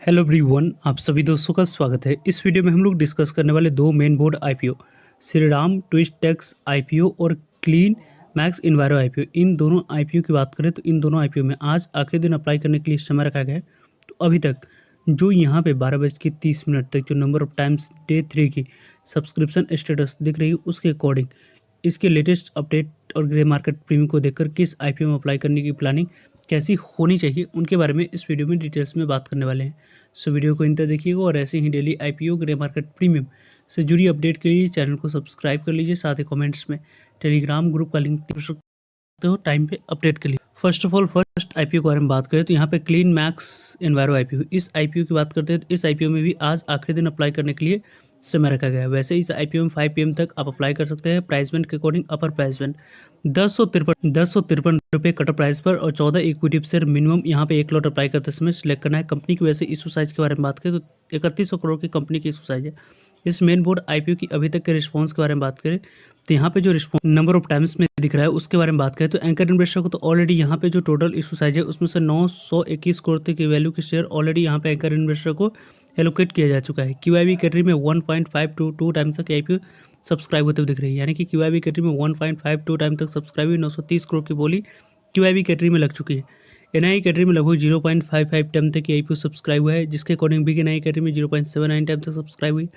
Hello everyone, आप सभी दोस्तों का स्वागत है। इस वीडियो में हम लोग डिस्कस करने वाले दो main board IPO, Shriram Twistex IPO और क्लीन मैक्स इन्वायरो आईपीओ। इन दोनों आईपीओ की बात करें तो इन दोनों आईपीओ में आज आखिरी दिन अप्लाई करने के लिए समय रखा गया है। तो अभी तक जो यहाँ पे 12:30 तक जो नंबर ऑफ टाइम्स डे 3 की सब्सक्रिप्शन स्टेटस दिख रही है, उसके अकॉर्डिंग इसके लेटेस्ट अपडेट और ग्रे मार्केट प्रीमियम को देखकर किस आईपीओ में अप्लाई करने की प्लानिंग कैसी होनी चाहिए, उनके बारे में इस वीडियो में डिटेल्स में बात करने वाले हैं। सो वीडियो को इंत देखिएगा और ऐसे ही daily IPO grey market premium से जुड़ी अपडेट के लिए चैनल को सब्सक्राइब कर लीजिए। साथ ही कमेंट्स में टेलीग्राम ग्रुप का लिंक दे सकते हो टाइम पे अपडेट के लिए। First of all first IPO के बारे में बात करें तो यहाँ पे क्लीन मैक्स एनवायरो आईपीओ, इस आईपीओ की बात करते हैं तो इस आईपीओ में भी आज आखिरी दिन अप्लाई करने के लिए समय रखा गया है। वैसे इस आईपीओ में 5 PM तक आप अप्लाई कर सकते हैं। प्राइस बैंड के अकॉर्डिंग अपर प्राइस बैंड 1053 रुपये कटर प्राइस पर और 14 इक्विटी शेयर मिनिमम यहाँ पे एक लॉट अप्लाई करते समय सिलेक्ट करना है। कंपनी की वैसे इशू साइज के बारे में बात करें तो 3100 करोड़ की कंपनी की इशू साइज है। इस मेन बोर्ड आईपीओ की अभी तक के रिस्पॉन्स के बारे में बात करें तो यहाँ पे जो रिस्पॉन्स नंबर ऑफ टाइम्स में दिख रहा है उसके बारे में बात करें तो एंकर इन्वेस्टर को तो ऑलरेडी यहाँ पे जो टोटल इशू साइज है उसमें से 921 करोड़ तक की वैल्यू के शेयर ऑलरेडी यहाँ पे एंकर इन्वेस्टर को एलोकेट किया जा चुका है। क्यूआईबी कैटेगरी में 1.522 टाइम तक आईपीओ सब्सक्राइब होते हुए दिख रही है, यानी कि क्यूआईबी कैटेगरी में 1.52 टाइम तक सब्सक्राइब 930 करोड़ की बोली क्यूआईबी कैटेगरी में लग चुकी है। एनआई कैटेगरी में लगभग 0.55 टाइम तक की आईपीओ सब्सक्राइब हुआ है, जिसके अकॉर्डिंग बिग एनआई कैटेगरी में 0.79 टाइम तक सब्सक्राइब हुई।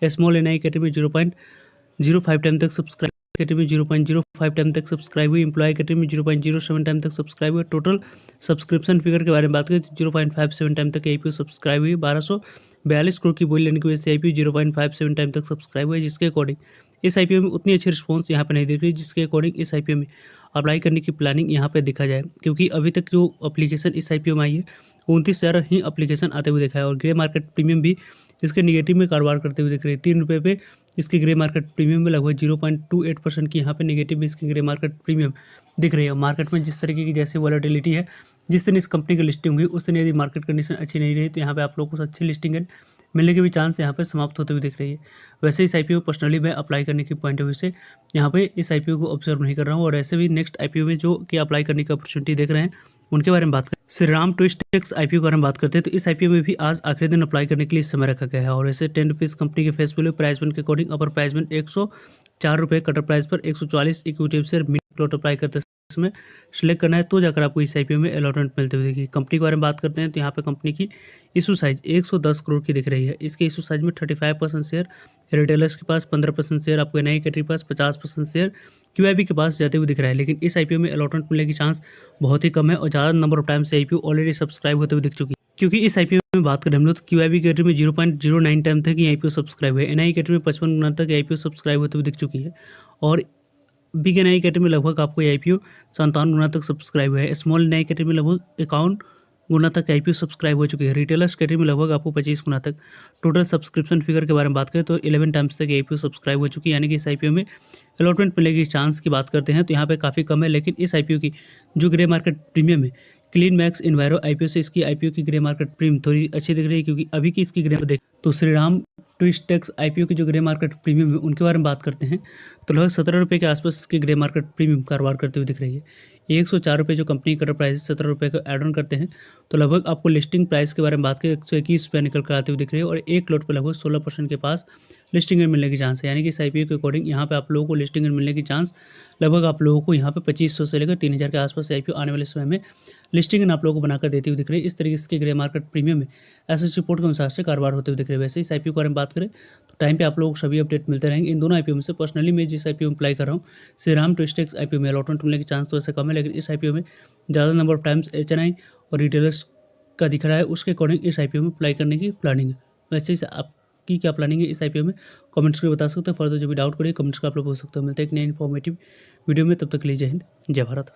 स्मॉल एनआई कैटेगरी में 0.05 टाइम तक सब्सक्राइब, कैटेगरी में 0.05 टाइम तक सब्सक्राइब हुई। एम्प्लॉय कैटेगरी में 0.07 टाइम तक सब्सक्राइब हुई। टोटल सब्सक्रिप्शन फिगर के बारे में बात करें तो 0.57 टाइम तक आईपीओ सब्सक्राइब हुई। 1242 करोड़ की बोली लेने की वजह से आईपीओ 0.57 टाइम तक सब्सक्राइब हुआ है, जिसके अकॉर्डिंग इस आईपीओ में उतनी अच्छी रिस्पॉन्स यहाँ पे नहीं दिख रही, जिसके अकॉर्डिंग इस आईपीओ में अप्लाई करने की प्लानिंग यहाँ पे देखा जाए। क्योंकि अभी तक जो एप्लीकेशन इस आईपीओ में आई है 29,000 ही एप्लीकेशन आते हुए देखा है और ग्रे मार्केट प्रीमियम भी इसके निगेटिव में कारोबार करते हुए दिख रही है। 3 रुपये पे इसके ग्रे मार्केट प्रीमियम में लगभग 0.28% की यहाँ पे नेगेटिव में इसकी ग्रे मार्केट प्रीमियम दिख रही है। मार्केट में जिस तरीके की जैसे वॉलेटिलिटी है, जिस दिन इस कंपनी की लिस्टिंग हुई उस दिन यदि मार्केट कंडीशन अच्छी नहीं रही तो यहाँ पे आप लोगों को अच्छी लिस्टिंग मिलने के भी चांस यहाँ पे समाप्त होते हुए दिख रही है। वैसे इस आईपीओ पर्सनली मैं अप्लाई करने की पॉइंट ऑफ व्यू से यहाँ पे इस आईपीओ को ऑब्जर्व नहीं कर रहा हूँ और ऐसे भी नेक्स्ट आईपीओ में जो कि अप्लाई करने की अपॉर्चुनिटी देख रहे हैं उनके बारे में बात करें। श्रीराम ट्विस्टेक्स आईपीओ के बारे में बात करते हैं तो इस आईपीओ में भी आज आखिरी दिन अप्लाई करने के लिए समय रखा गया है और ऐसे 10 रुपीज़ कंपनी के फेस वैल्यू प्राइस बैंड के अकॉर्डिंग अपर प्राइस बैंड 104 रुपये, कटर प्राइस पर 140 equity share mid lot apply करते समय सिलेक्ट करना है तो जाकर आपको इस आईपीओ में अलॉटमेंट मिलते हुए देखिए। कंपनी के बारे में बात करते हैं तो यहाँ पे कंपनी की इशू साइज 110 करोड़ की दिख रही है। इसके इशू साइज में 35% शेयर रिटेलर्स के पास, 15% शेयर आपको एनआई कैटेगरी के पास, 50% शेयर क्यूआईबी के पास जाते हुए दिख रहा है। लेकिन इस आईपीओ में अलॉटमेंट मिलने की चांस बहुत ही कम है और ज़्यादा नंबर ऑफ टाइम से आईपीओ ऑलरेडी सब्सक्राइब होते हुए दिख चुकी है। क्योंकि इस आईपीओ में बात करें हम लोग तो क्यूआईबी कैटेगरी में 0.09 टाइम तक ही आईपीओ सब्सक्राइब है। एनआई कैटेगरी में 55 गुना तक आईपीओ सब्सक्राइब होते हुए दिख चुकी है और बिग एनआई कैटेगरी में लगभग आपको आईपीओ 57 गुना तक सब्सक्राइब है। स्मॉल एनआई कैटेगरी में लगभग 51 गुना तक आईपीओ सब्सक्राइब हो चुकी है। रिटेलर्स कैटेगरी में लगभग आपको 25 गुना तक। टोटल सब्सक्रिप्शन फिगर के बारे में बात करें तो 11 टाइम्स तक आईपीओ सब्सक्राइब हो चुकी है, यानी कि इस आईपीओ में अलॉटमेंट मिलने की चांस की बात करते हैं तो यहाँ पे काफ़ी कम है। लेकिन इस आईपीओ की जो ग्रे मार्केट प्रीमियम है क्लीन मैक्स इन्वायरो आईपीओ से इसकी आईपीओ की ग्रे मार्केट प्रीमियम थोड़ी अच्छी दिख रही है, क्योंकि अभी की इसकी ग्रे देख तो श्रीराम ट्विस्टेक्स आईपीओ की जो ग्रे मार्केट प्रीमियम है उनके बारे में बात करते हैं तो लगभग 17 रुपये के आसपास इसकी ग्रे मार्केट प्रीमियम कारोबार करते हुए दिख रही है। 104 रुपये जो कंपनी कटर प्राइस 17 रुपये का एड ऑन करते हैं तो लगभग आपको लिस्टिंग प्राइस के बारे में बात करें 121 रुपये निकल कर आते हुए दिख रही है और एक लॉट पर लगभग 16% के पास लिस्टिंग मिलने की चांस है। यानी कि इस आईपीओ के अकॉर्डिंग यहाँ पे आप लोगों को लिस्टिंग मिलने की चांस लगभग आप लोगों को यहाँ पे 2500 से लेकर 3000 के आसपास आईपीओ आने वाले समय में लिस्टिंग आप लोगों को बनाकर देती हुई दिख रही है। इस तरीके से ग्रे मार्केट प्रीमियम में एसएस रिपोर्ट के अनुसार से कारोबार होते हुए दिख रहे हैं। वैसे इस आईपीओ के बारे में बात करें तो टाइम पे आप लोगों को सभी अपडेट मिलते रहेंगे। इन दोनों आईपीओ में से पर्सनली मैं जिस आईपीओ में अप्लाई कर रहा हूँ श्रीराम ट्विस्टेक्स आईपीओ में अलॉटमेंट मिलने की चांस तो ऐसे कम है, लेकिन इस आईपीओ में ज़्यादा नंबर ऑफ टाइम्स एचएनआई और रिटेलर्स का दिख रहा है, उसके अकॉर्डिंग इस आईपीओ में अप्लाई करने की प्लानिंग है। वैसे आपकी क्या प्लानिंग है इस आईपीओ में कमेंट्स करके बता सकते हैं। फर्दर जो भी डाउट करिए कमेंट्स का आप लोग पूछ सकते हो। मिलते हैं एक नई इन्फॉर्मेटिव वीडियो में, तब तक के लिए जय हिंद जय भारत।